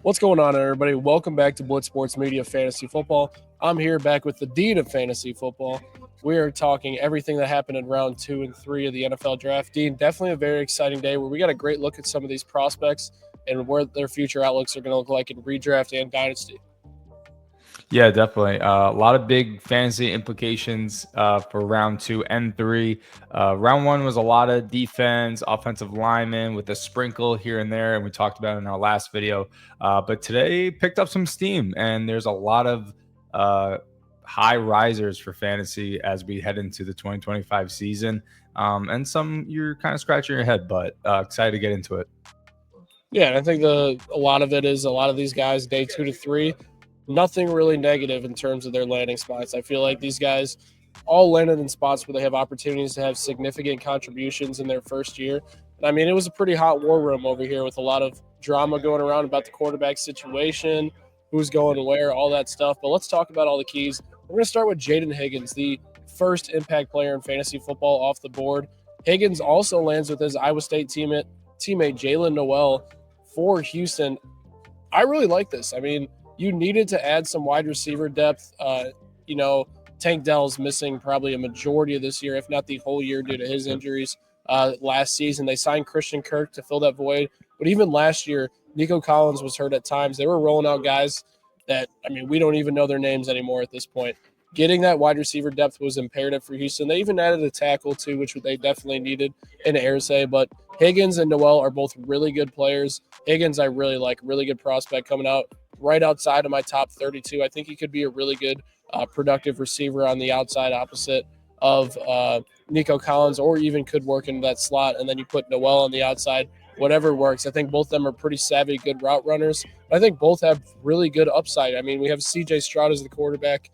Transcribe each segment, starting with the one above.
What's going on, everybody? Welcome back to Blitz Sports Media Fantasy Football. I'm here back with the Dean of Fantasy Football. We are talking everything that happened in round 2 and 3 of the NFL Draft. Dean, definitely a very exciting day where we got a great look at some of these prospects and where their future outlooks are going to look like in redraft and dynasty. Yeah, definitely. A lot of big fantasy implications for round 2 and 3. Round 1 was a lot of defense, offensive linemen with a sprinkle here and there, and we talked about it in our last video. But today picked up some steam, and there's a lot of high risers for fantasy as we head into the 2025 season. And some you're kind of scratching your head, but excited to get into it. Yeah, and I think a lot of it is a lot of these guys, day 2 to 3, nothing really negative in terms of their landing spots. I feel like these guys all landed in spots where they have opportunities to have significant contributions in their first year. And I mean, it was a pretty hot war room over here with a lot of drama going around about the quarterback situation, who's going where, all that stuff. But let's talk about all the keys. We're going to start with Jaden Higgins, the first impact player in fantasy football off the board. Higgins also lands with his Iowa State teammate Jalen Noel for Houston. I really like this. I mean, you needed to add some wide receiver depth. Tank Dell's missing probably a majority of this year, if not the whole year, due to his injuries last season. They signed Christian Kirk to fill that void. But even last year, Nico Collins was hurt at times. They were rolling out guys that, I mean, we don't even know their names anymore at this point. Getting that wide receiver depth was imperative for Houston. They even added a tackle, too, which they definitely needed in Airse. But Higgins and Noel are both really good players. Higgins, I really like, really good prospect coming out right outside of my top 32. I think he could be a really good productive receiver on the outside opposite of Nico Collins, or even could work into that slot. And then you put Noel on the outside, whatever works. I think both of them are pretty savvy, good route runners. I think both have really good upside. I mean, we have CJ Stroud as the quarterback.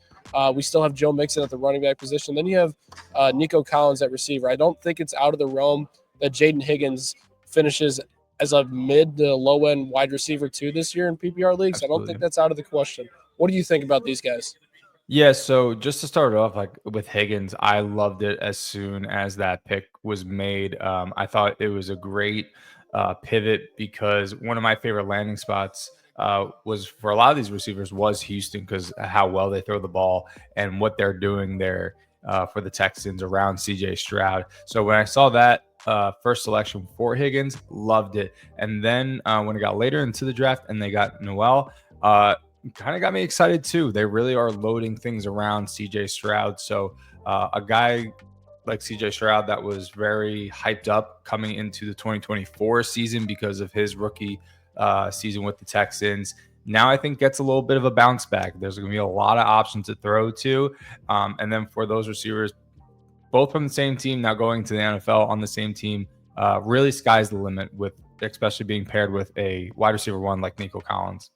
We still have Joe Mixon at the running back position. Then you have Nico Collins at receiver. I don't think it's out of the realm that Jaden Higgins finishes as a mid to low end wide receiver 2 this year in PPR leagues. Absolutely. I don't think that's out of the question. What do you think about these guys? Yeah, so just to start off, like with Higgins, I loved it as soon as that pick was made. I thought it was a great pivot because one of my favorite landing spots was for a lot of these receivers was Houston because how well they throw the ball and what they're doing there for the Texans around CJ Stroud. So when I saw that first selection for Higgins, loved it. And then when it got later into the draft and they got Noel, kind of got me excited too. They really are loading things around CJ Stroud. So a guy like CJ Stroud that was very hyped up coming into the 2024 season because of his rookie season with the Texans. Now I think gets a little bit of a bounce back. There's going to be a lot of options to throw to. And then for those receivers, both from the same team, now going to the NFL on the same team, really sky's the limit with especially being paired with a wide receiver 1 like Nico Collins.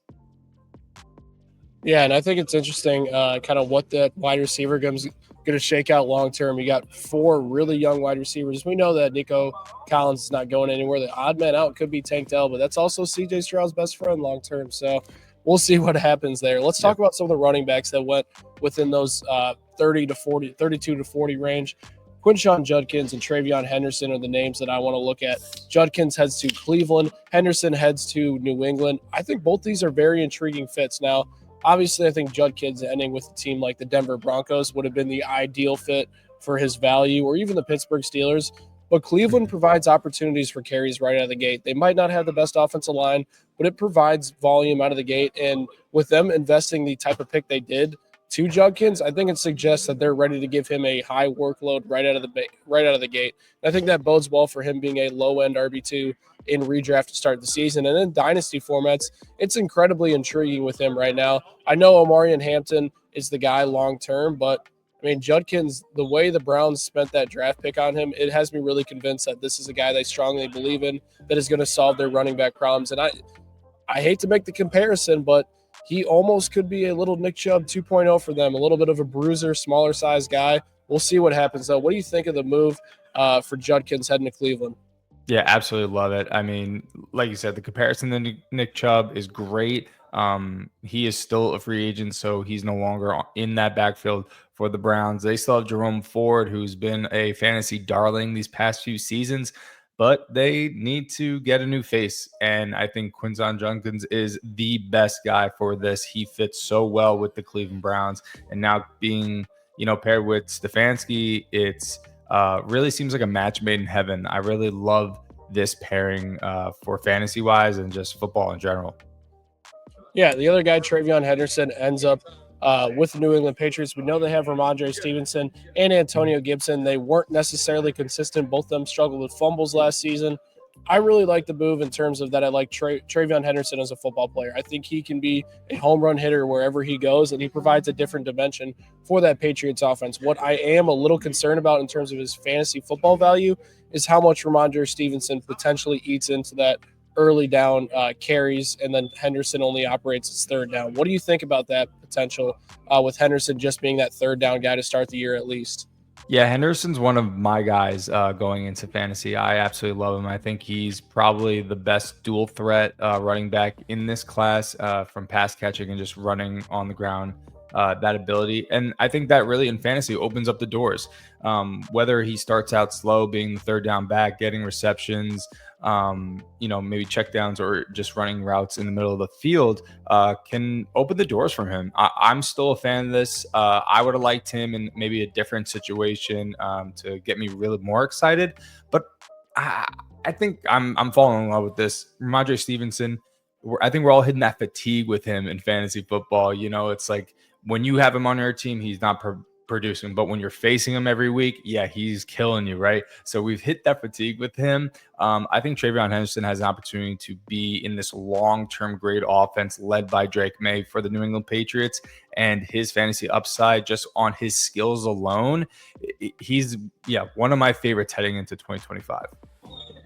Yeah, and I think it's interesting kind of what that wide receiver going to shake out long term. You got 4 really young wide receivers. We know that Nico Collins is not going anywhere. The odd man out could be Tank Dell, but that's also CJ Stroud's best friend long term. So we'll see what happens there. Let's talk about some of the running backs that went within those 32 to 40 range. Quinshon, Judkins, and Trevion Henderson are the names that I want to look at. Judkins heads to Cleveland. Henderson heads to New England. I think both these are very intriguing fits. Now, obviously, I think Judkins ending with a team like the Denver Broncos would have been the ideal fit for his value, or even the Pittsburgh Steelers. But Cleveland provides opportunities for carries right out of the gate. They might not have the best offensive line, but it provides volume out of the gate. And with them investing the type of pick they did to Judkins, I think it suggests that they're ready to give him a high workload right out of the gate. And I think that bodes well for him being a low-end RB2 in redraft to start the season. And in dynasty formats, it's incredibly intriguing with him right now. I know Omarion Hampton is the guy long-term, but I mean, Judkins, the way the Browns spent that draft pick on him, it has me really convinced that this is a guy they strongly believe in that is going to solve their running back problems. And I hate to make the comparison, but he almost could be a little Nick Chubb 2.0 for them, a little bit of a bruiser, smaller size guy. We'll see what happens, though. What do you think of the move for Judkins heading to Cleveland? Yeah, absolutely love it. I mean, like you said, the comparison to Nick Chubb is great. He is still a free agent, so he's no longer in that backfield for the Browns. They still have Jerome Ford, who's been a fantasy darling these past few seasons. but they need to get a new face. And I think Quinshon Judkins is the best guy for this. He fits so well with the Cleveland Browns. And now being, paired with Stefanski, it's really seems like a match made in heaven. I really love this pairing for fantasy wise and just football in general. Yeah, the other guy, Trevion Henderson, ends up with the New England Patriots. We know they have Ramondre Stevenson and Antonio Gibson. They weren't necessarily consistent. Both of them struggled with fumbles last season. I really like the move in terms of that. I like Trevion Henderson as a football player. I think he can be a home run hitter wherever he goes, and he provides a different dimension for that Patriots offense. What I am a little concerned about in terms of his fantasy football value is how much Ramondre Stevenson potentially eats into that early down carries, and then Henderson only operates as third down. What do you think about that potential with Henderson just being that third down guy to start the year at least? Yeah, Henderson's one of my guys going into fantasy. I absolutely love him. I think he's probably the best dual threat running back in this class from pass catching and just running on the ground. That ability. And I think that really in fantasy opens up the doors. Whether he starts out slow, being the third down back, getting receptions, maybe checkdowns or just running routes in the middle of the field can open the doors from him. I'm still a fan of this. I would have liked him in maybe a different situation to get me really more excited. But I think I'm falling in love with this. Ramondre Stevenson, I think we're all hitting that fatigue with him in fantasy football. It's like when you have him on your team, he's not producing, but when you're facing him every week, yeah, he's killing you, right? So we've hit that fatigue with him. I think Trevion Henderson has an opportunity to be in this long-term great offense led by Drake May for the New England Patriots, and his fantasy upside just on his skills alone, he's one of my favorites heading into 2025.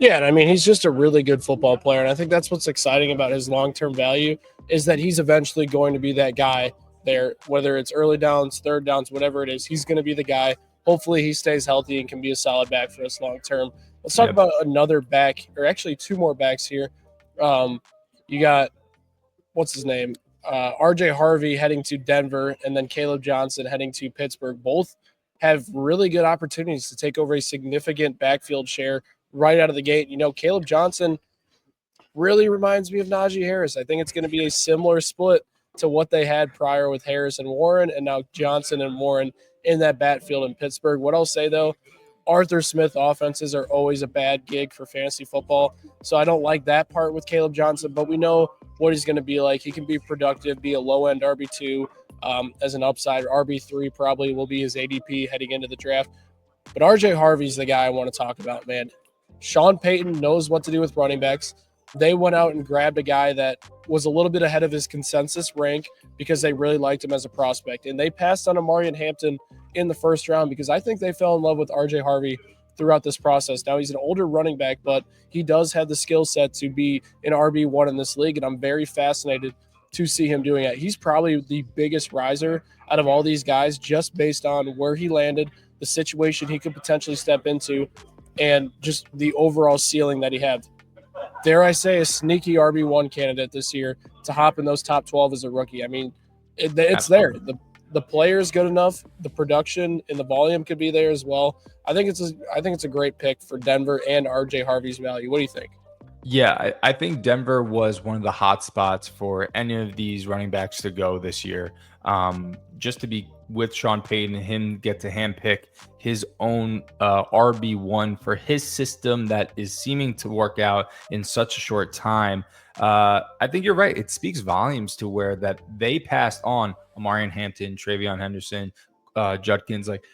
Yeah, and I mean, he's just a really good football player, and I think that's what's exciting about his long-term value is that he's eventually going to be that guy there, whether it's early downs, third downs, whatever it is, he's going to be the guy. Hopefully he stays healthy and can be a solid back for us long-term. Let's talk about another back, or actually two more backs here. You got, what's his name? RJ Harvey heading to Denver, and then Caleb Johnson heading to Pittsburgh. Both have really good opportunities to take over a significant backfield share right out of the gate. Caleb Johnson really reminds me of Najee Harris. I think it's going to be a similar split to what they had prior with Harris and Warren, and now Johnson and Warren in that backfield in Pittsburgh. What I'll say, though, Arthur Smith offenses are always a bad gig for fantasy football, so I don't like that part with Caleb Johnson, but we know what he's going to be like. He can be productive, be a low-end RB2 as an upside. RB3 probably will be his ADP heading into the draft. But RJ Harvey's the guy I want to talk about, man. Sean Payton knows what to do with running backs. They went out and grabbed a guy that was a little bit ahead of his consensus rank because they really liked him as a prospect. And they passed on Amarian Hampton in the first round because I think they fell in love with RJ Harvey throughout this process. Now, he's an older running back, but he does have the skill set to be an RB1 in this league, and I'm very fascinated to see him doing it. He's probably the biggest riser out of all these guys just based on where he landed, the situation he could potentially step into, and just the overall ceiling that he had. Dare I say, a sneaky RB1 candidate this year to hop in those top 12 as a rookie. I mean, it's there. The player is good enough. The production and the volume could be there as well. I think it's a great pick for Denver and RJ Harvey's value. What do you think? Yeah, I think Denver was one of the hot spots for any of these running backs to go this year. Just to be with Sean Payton, him get to handpick his own RB1 for his system that is seeming to work out in such a short time. I think you're right. It speaks volumes to where that they passed on Amarian Hampton, Trevion Henderson, Judkins. Like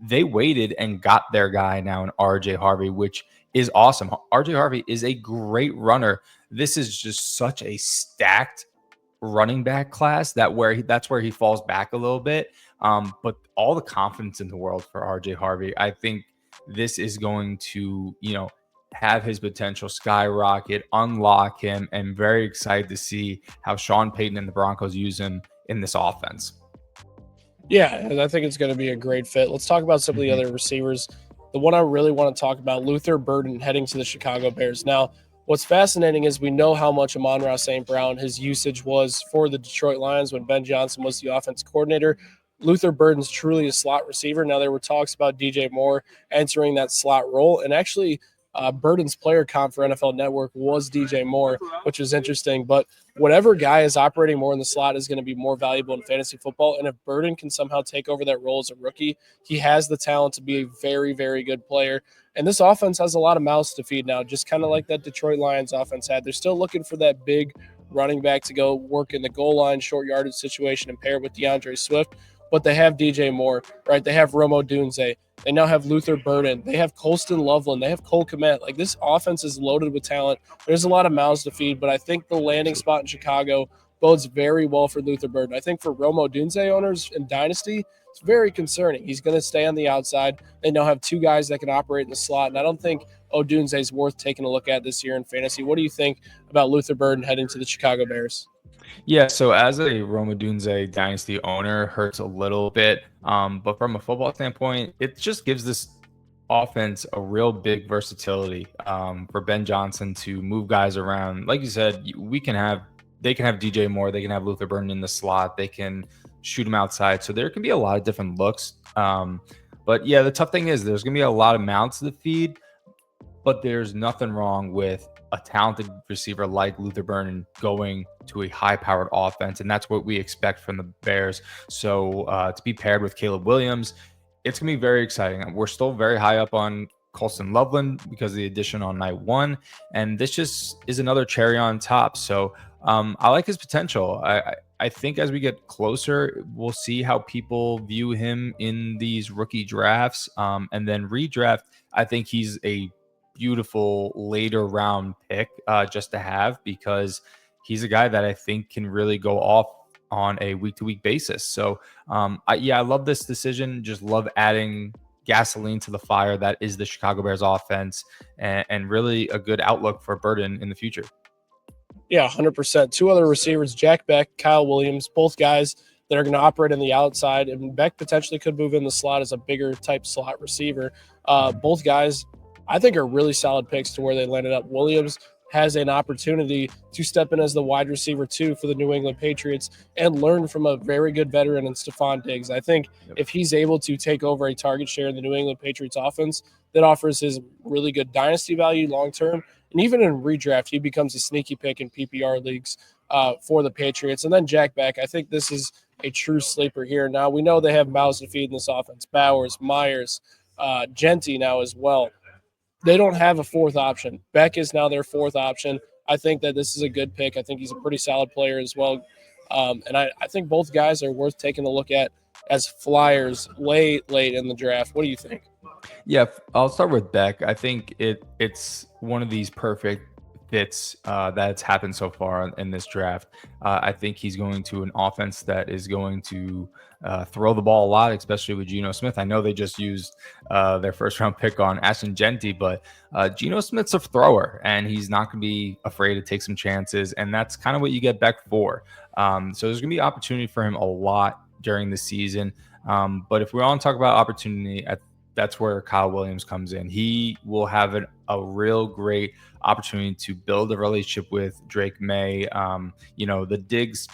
they waited and got their guy now in RJ Harvey, which is awesome. RJ Harvey is a great runner. This is just such a stacked running back class that's where he falls back a little bit. But all the confidence in the world for RJ Harvey. I think this is going to, have his potential skyrocket, unlock him, and very excited to see how Sean Payton and the Broncos use him in this offense. Yeah, and I think it's going to be a great fit. Let's talk about some of the other receivers. The one I really want to talk about, Luther Burden heading to the Chicago Bears. Now, what's fascinating is we know how much Amon-Ra St. Brown, his usage was for the Detroit Lions when Ben Johnson was the offense coordinator. Luther Burden's truly a slot receiver. Now, there were talks about DJ Moore entering that slot role, and actually Burden's player comp for NFL Network was DJ Moore, which was interesting. But whatever guy is operating more in the slot is going to be more valuable in fantasy football. And if Burden can somehow take over that role as a rookie, he has the talent to be a very, very good player. And this offense has a lot of mouths to feed now, just kind of like that Detroit Lions offense had. They're still looking for that big running back to go work in the goal line, short yardage situation and pair with DeAndre Swift. But they have DJ Moore, right? They have Rome Odunze. They now have Luther Burden. They have Colston Loveland. They have Cole Kmet. Like, this offense is loaded with talent. There's a lot of mouths to feed, but I think the landing spot in Chicago bodes very well for Luther Burden. I think for Rome Odunze owners in Dynasty, it's very concerning. He's going to stay on the outside. They now have two guys that can operate in the slot, and I don't think Odunze is worth taking a look at this year in fantasy. What do you think about Luther Burden heading to the Chicago Bears? Yeah, so as a Roma Dunze dynasty owner, hurts a little bit. But from a football standpoint, it just gives this offense a real big versatility for Ben Johnson to move guys around. Like you said, they can have DJ Moore, they can have Luther Burden in the slot, they can shoot him outside. So there can be a lot of different looks. But yeah, the tough thing is there's going to be a lot of mouths to feed, but there's nothing wrong with a talented receiver like Luther Burden going to a high-powered offense, and that's what we expect from the Bears. So to be paired with Caleb Williams, it's going to be very exciting. We're still very high up on Colston Loveland because of the addition on night one, and this just is another cherry on top. So I like his potential. I think as we get closer, we'll see how people view him in these rookie drafts, and then redraft. I think he's a beautiful later round pick just to have, because he's a guy that I think can really go off on a week-to-week basis. So I love this decision. Just love adding gasoline to the fire that is the Chicago Bears offense, and really a good outlook for Burden in the future. Yeah, 100%. Two other receivers, Jack Beck, Kyle Williams, both guys that are going to operate on the outside. And Beck potentially could move in the slot as a bigger type slot receiver. Both guys, I think, are really solid picks to where they landed up. Williams has an opportunity to step in as the wide receiver too for the New England Patriots and learn from a very good veteran in Stephon Diggs. I think if he's able to take over a target share in the New England Patriots offense, that offers his really good dynasty value long-term. And even in redraft, he becomes a sneaky pick in PPR leagues for the Patriots. And then Jack Beck, I think this is a true sleeper here. Now, we know they have mouths to feed in this offense. Bowers, Myers, Genty now as well. They don't have a fourth option. Beck is now their fourth option. I think that this is a good pick. I think he's a pretty solid player as well. And I think both guys are worth taking a look at as flyers late in the draft. What do you think? Yeah, I'll start with Beck. I think it's one of these perfect fits that's happened so far in this draft. I think he's going to an offense that is going to throw the ball a lot, especially with Geno Smith. I know they just used their first round pick on Ashton Genty, but Geno Smith's a thrower, and he's not going to be afraid to take some chances, and that's kind of what you get Beck for. So there's going to be opportunity for him a lot during the season. But if we want to talk about opportunity, that's where Kyle Williams comes in. He will have a real great opportunity to build a relationship with Drake May. The Diggs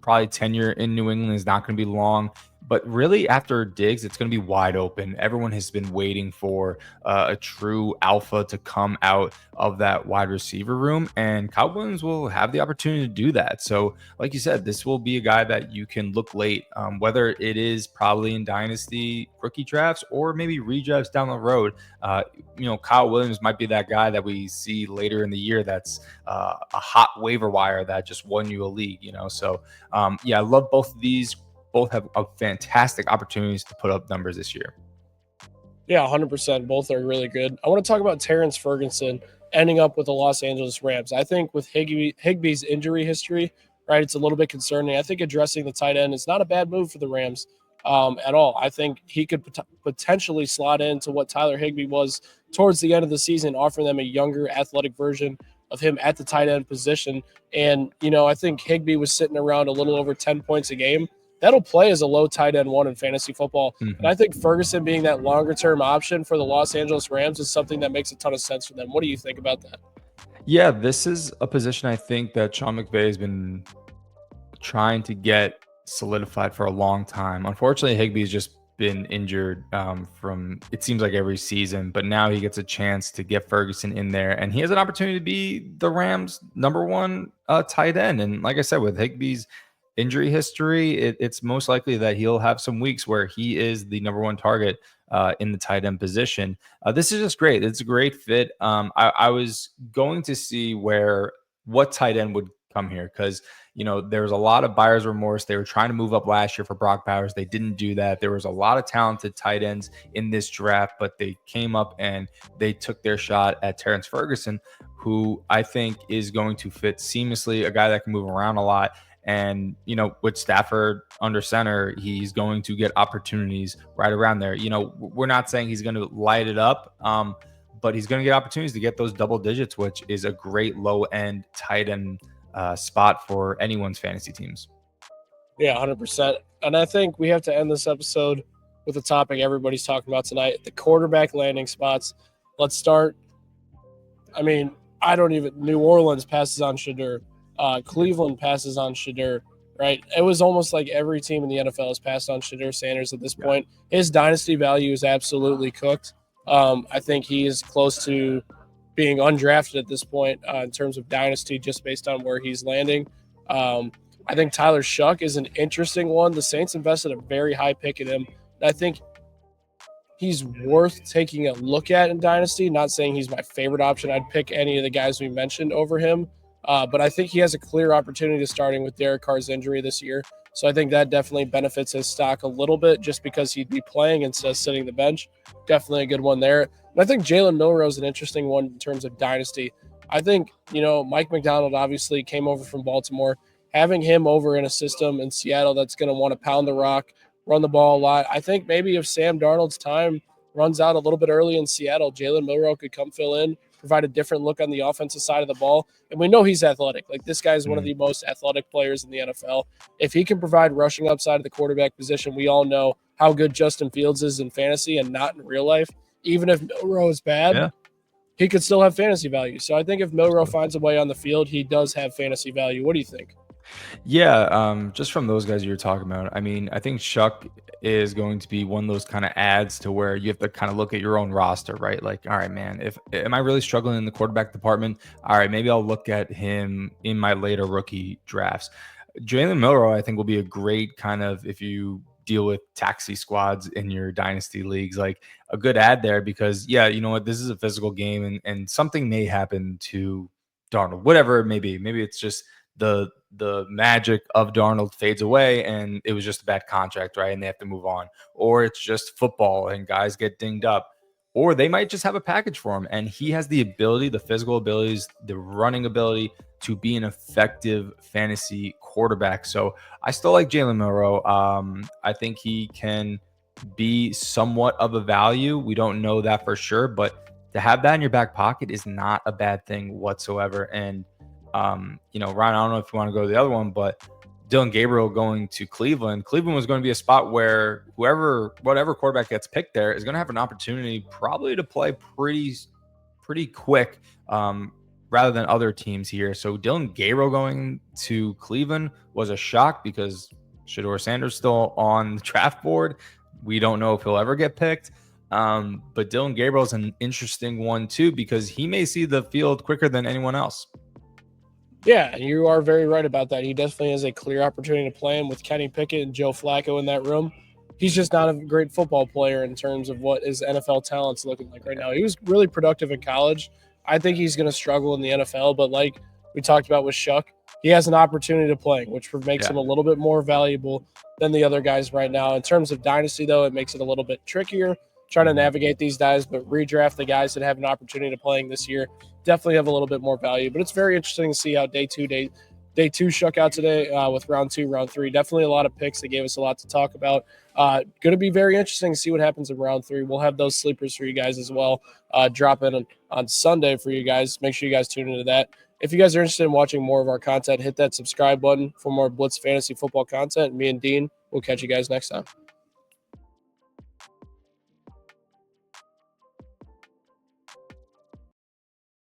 probably tenure in New England is not going to be long, but really after Diggs, it's going to be wide open. Everyone has been waiting for a true alpha to come out of that wide receiver room, and Kyle Williams will have the opportunity to do that. So like you said, this will be a guy that you can look late, whether it is probably in dynasty rookie drafts or maybe redrafts down the road. Kyle Williams might be that guy that we see later in the year that's a hot waiver wire that just won you a league. So I love both of these. Both have fantastic opportunities to put up numbers this year. Yeah, 100%. Both are really good. I want to talk about Terrence Ferguson ending up with the Los Angeles Rams. I think with Higbee's injury history, right, it's a little bit concerning. I think addressing the tight end is not a bad move for the Rams at all. I think he could potentially slot into what Tyler Higbee was towards the end of the season, offering them a younger, athletic version of him at the tight end position. And, I think Higbee was sitting around a little over 10 points a game. That'll play as a low tight end one in fantasy football. Mm-hmm. And I think Ferguson being that longer-term option for the Los Angeles Rams is something that makes a ton of sense for them. What do you think about that? Yeah, this is a position I think that Sean McVay has been trying to get solidified for a long time. Unfortunately, Higbee is just been injured from it seems like every season, but now he gets a chance to get Ferguson in there, and he has an opportunity to be the Rams' number one tight end. And like I said, with Higbee's injury history, it's most likely that he'll have some weeks where he is the number one target in the tight end position. This is just great. It's a great fit. I was going to see what tight end would come here because there was a lot of buyer's remorse. They were trying to move up last year for Brock Bowers. They didn't do that. There was a lot of talented tight ends in this draft, but they came up and they took their shot at Terrence Ferguson, who I think is going to fit seamlessly, a guy that can move around a lot. And, with Stafford under center, he's going to get opportunities right around there. We're not saying he's going to light it up, but he's going to get opportunities to get those double digits, which is a great low end tight end spot for anyone's fantasy teams. Yeah, 100%. And I think we have to end this episode with the topic everybody's talking about tonight, the quarterback landing spots. Let's start. New Orleans passes on Shedeur. Cleveland passes on Shedeur, right? It was almost like every team in the NFL has passed on Shedeur Sanders at this point. His dynasty value is absolutely cooked. I think he is close to being undrafted at this point in terms of dynasty, just based on where he's landing. I think Tyler Shuck is an interesting one. The Saints invested a very high pick in him. I think he's worth taking a look at in dynasty. Not saying he's my favorite option. I'd pick any of the guys we mentioned over him. But I think he has a clear opportunity to starting with Derek Carr's injury this year. So I think that definitely benefits his stock a little bit just because he'd be playing instead of sitting the bench. Definitely a good one there. And I think Jalen Milroe is an interesting one in terms of dynasty. I think, Mike McDonald obviously came over from Baltimore. Having him over in a system in Seattle that's going to want to pound the rock, run the ball a lot. I think maybe if Sam Darnold's time runs out a little bit early in Seattle, Jalen Milroe could come fill in, provide a different look on the offensive side of the ball. And we know he's athletic. Like, this guy is one of the most athletic players in the NFL. If he can provide rushing upside of the quarterback position, we all know how good Justin Fields is in fantasy and not in real life. Even if Milroe is bad, he could still have fantasy value. So I think if Milroe finds a way on the field, he does have fantasy value. What do you think? Yeah, just from those guys you were talking about, I think Shuck is going to be one of those kind of ads to where you have to kind of look at your own roster, right? Like, all right, man, am I really struggling in the quarterback department? All right, maybe I'll look at him in my later rookie drafts. Jalen Milroe, I think, will be a great kind of, if you deal with taxi squads in your dynasty leagues, like a good ad there because, yeah, you know what, this is a physical game and something may happen to Darnold, whatever it may be. Maybe it's just the magic of Darnold fades away and it was just a bad contract, right? And they have to move on. Or it's just football and guys get dinged up. Or they might just have a package for him. And he has the ability, the physical abilities, the running ability to be an effective fantasy quarterback. So I still like Jalen Milroe. I think he can be somewhat of a value. We don't know that for sure, but to have that in your back pocket is not a bad thing whatsoever. And Ryan, I don't know if you want to go to the other one, but Dylan Gabriel going to Cleveland. Cleveland was going to be a spot where whatever quarterback gets picked there is going to have an opportunity probably to play pretty quick rather than other teams here. So Dylan Gabriel going to Cleveland was a shock because Shedeur Sanders still on the draft board. We don't know if he'll ever get picked. But Dylan Gabriel is an interesting one too because he may see the field quicker than anyone else. Yeah, you are very right about that. He definitely has a clear opportunity to play him with Kenny Pickett and Joe Flacco in that room. He's just not a great football player in terms of what his NFL talent's looking like right now. He was really productive in college. I think he's going to struggle in the NFL, but like we talked about with Shuck, he has an opportunity to play, which makes him a little bit more valuable than the other guys right now. In terms of dynasty, though, it makes it a little bit trickier trying to navigate these guys, but redraft the guys that have an opportunity to playing this year definitely have a little bit more value. But it's very interesting to see how day two shook out today with round 2, round 3. Definitely a lot of picks that gave us a lot to talk about. Going to be very interesting to see what happens in round 3. We'll have those sleepers for you guys as well. Drop in on Sunday for you guys. Make sure you guys tune into that. If you guys are interested in watching more of our content, hit that subscribe button for more Blitz fantasy football content. Me and Dean will catch you guys next time.